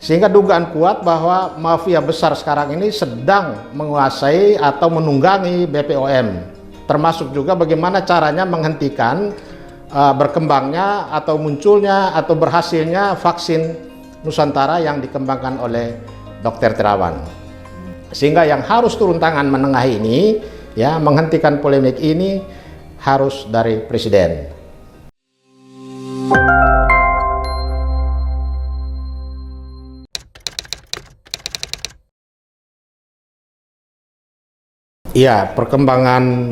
Sehingga dugaan kuat bahwa mafia besar sekarang ini sedang menguasai atau menunggangi BPOM, termasuk juga bagaimana caranya menghentikan berkembangnya atau munculnya atau berhasilnya vaksin Nusantara yang dikembangkan oleh Dr. Terawan. Sehingga yang harus turun tangan menengahi ini, ya, menghentikan polemik ini harus dari Presiden. Ya, perkembangan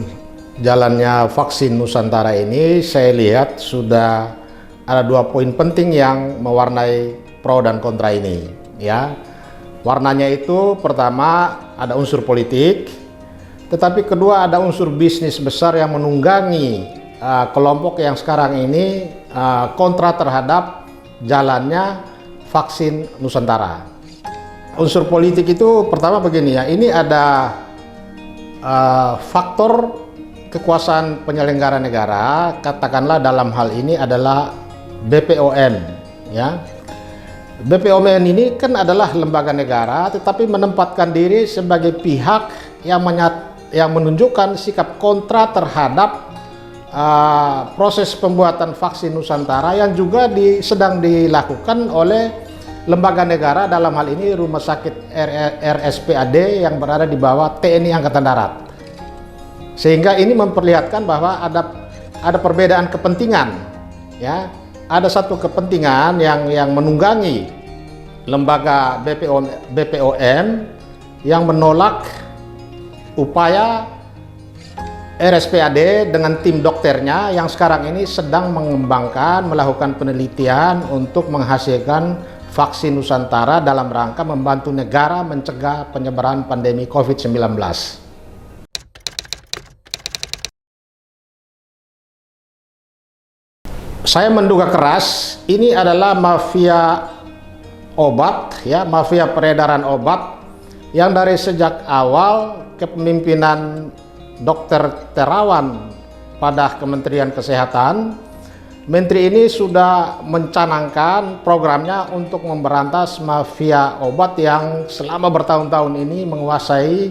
jalannya vaksin Nusantara ini saya lihat sudah ada 2 poin penting yang mewarnai pro dan kontra ini, ya. Warnanya itu pertama ada unsur politik, tetapi kedua ada unsur bisnis besar yang menunggangi kelompok yang sekarang ini kontra terhadap jalannya vaksin Nusantara. Unsur politik itu pertama begini, ya, ini ada faktor kekuasaan penyelenggara negara, katakanlah dalam hal ini adalah BPOM, ya. BPOM ini kan adalah lembaga negara, tetapi menempatkan diri sebagai pihak yang menunjukkan sikap kontra terhadap proses pembuatan vaksin Nusantara yang juga sedang dilakukan oleh lembaga negara, dalam hal ini Rumah Sakit RSPAD yang berada di bawah TNI Angkatan Darat. Sehingga ini memperlihatkan bahwa ada perbedaan kepentingan, ya. Ada satu kepentingan yang menunggangi lembaga BPOM yang menolak upaya RSPAD dengan tim dokternya yang sekarang ini sedang melakukan penelitian untuk menghasilkan vaksin Nusantara dalam rangka membantu negara mencegah penyebaran pandemi COVID-19. Saya menduga keras ini adalah mafia obat, ya, mafia peredaran obat yang dari sejak awal kepemimpinan Dr. Terawan pada Kementerian Kesehatan, Menteri ini sudah mencanangkan programnya untuk memberantas mafia obat yang selama bertahun-tahun ini menguasai,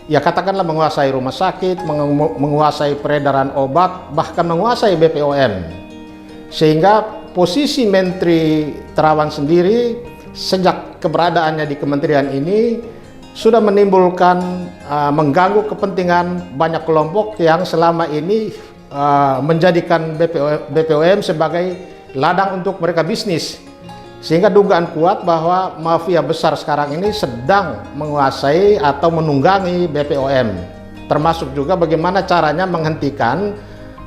ya katakanlah menguasai rumah sakit, menguasai peredaran obat, bahkan menguasai BPOM. Sehingga posisi Menteri Terawan sendiri sejak keberadaannya di kementerian ini sudah menimbulkan mengganggu kepentingan banyak kelompok yang selama ini menjadikan BPOM sebagai ladang untuk mereka bisnis. Sehingga dugaan kuat bahwa mafia besar sekarang ini sedang menguasai atau menunggangi BPOM, termasuk juga bagaimana caranya menghentikan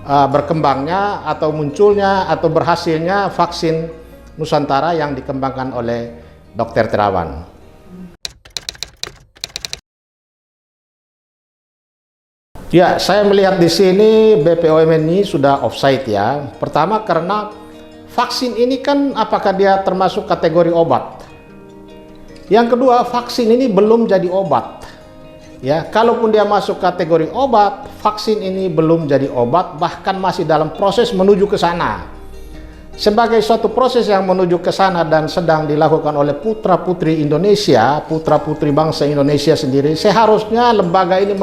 berkembangnya atau munculnya atau berhasilnya vaksin Nusantara yang dikembangkan oleh Dr. Terawan. Ya, saya melihat di sini BPOM ini sudah offside, ya. Pertama karena vaksin ini kan apakah dia termasuk kategori obat. Yang kedua, vaksin ini belum jadi obat. Ya, kalaupun dia masuk kategori obat, vaksin ini belum jadi obat, bahkan masih dalam proses menuju ke sana. Sebagai suatu proses yang menuju ke sana dan sedang dilakukan oleh putra-putri Indonesia, putra-putri bangsa Indonesia sendiri, seharusnya lembaga ini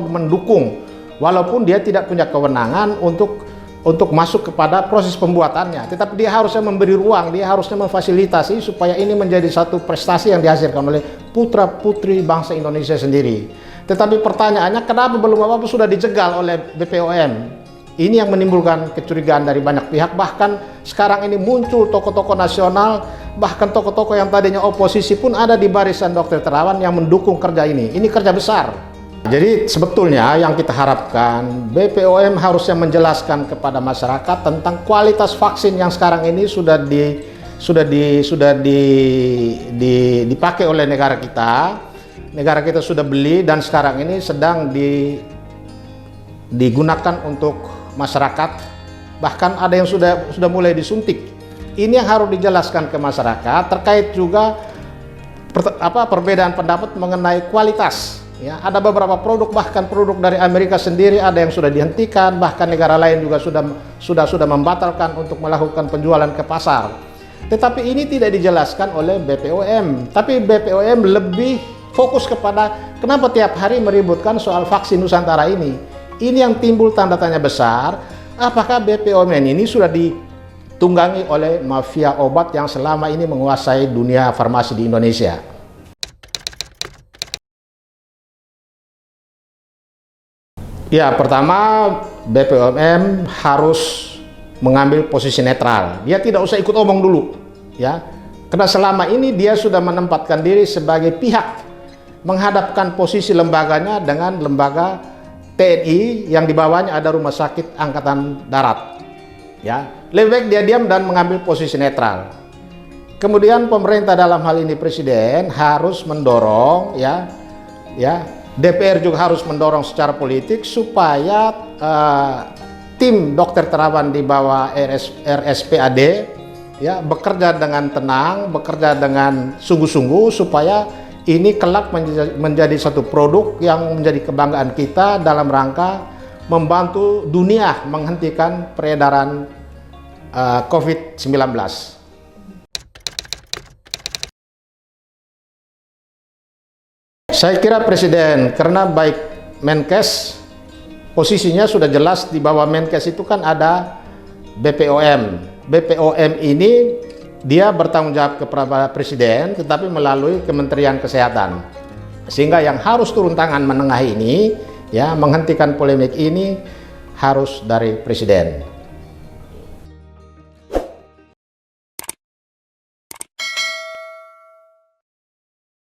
mendukung, walaupun dia tidak punya kewenangan untuk masuk kepada proses pembuatannya. Tetapi dia harusnya memberi ruang, dia harusnya memfasilitasi supaya ini menjadi satu prestasi yang dihasilkan oleh putra-putri bangsa Indonesia sendiri. Tetapi pertanyaannya, kenapa belum apa-apa sudah dijegal oleh BPOM? Ini yang menimbulkan kecurigaan dari banyak pihak. Bahkan sekarang ini muncul tokoh-tokoh nasional, bahkan tokoh-tokoh yang tadinya oposisi pun ada di barisan Dr. Terawan yang mendukung kerja ini. Ini kerja besar. Jadi sebetulnya yang kita harapkan, BPOM harusnya menjelaskan kepada masyarakat tentang kualitas vaksin yang sekarang ini sudah dipakai oleh negara kita. Negara kita sudah beli dan sekarang ini sedang digunakan untuk masyarakat. Bahkan ada yang sudah mulai disuntik. Ini yang harus dijelaskan ke masyarakat, terkait juga perbedaan pendapat mengenai kualitas. Ya, ada beberapa produk, bahkan produk dari Amerika sendiri ada yang sudah dihentikan, bahkan negara lain juga sudah membatalkan untuk melakukan penjualan ke pasar. Tetapi ini tidak dijelaskan oleh BPOM. Tapi BPOM lebih fokus kepada kenapa tiap hari meributkan soal vaksin Nusantara ini. Ini yang timbul tanda tanya besar, apakah BPOM ini sudah ditunggangi oleh mafia obat yang selama ini menguasai dunia farmasi di Indonesia. Ya, pertama BPOM harus mengambil posisi netral. Dia tidak usah ikut omong dulu, ya. Karena selama ini dia sudah menempatkan diri sebagai pihak menghadapkan posisi lembaganya dengan lembaga TNI yang di bawahnya ada Rumah Sakit Angkatan Darat. Ya, lebih baik dia diam dan mengambil posisi netral. Kemudian pemerintah dalam hal ini Presiden harus mendorong, ya, DPR juga harus mendorong secara politik supaya tim dokter terawan di bawah RSPAD ya bekerja dengan tenang, bekerja dengan sungguh-sungguh supaya ini kelak menjadi satu produk yang menjadi kebanggaan kita dalam rangka membantu dunia menghentikan peredaran COVID-19. Saya kira Presiden, karena baik Menkes posisinya sudah jelas di bawah Menkes itu kan ada BPOM. BPOM ini dia bertanggung jawab kepada Presiden tetapi melalui Kementerian Kesehatan. Sehingga yang harus turun tangan menengahi ini ya menghentikan polemik ini harus dari Presiden.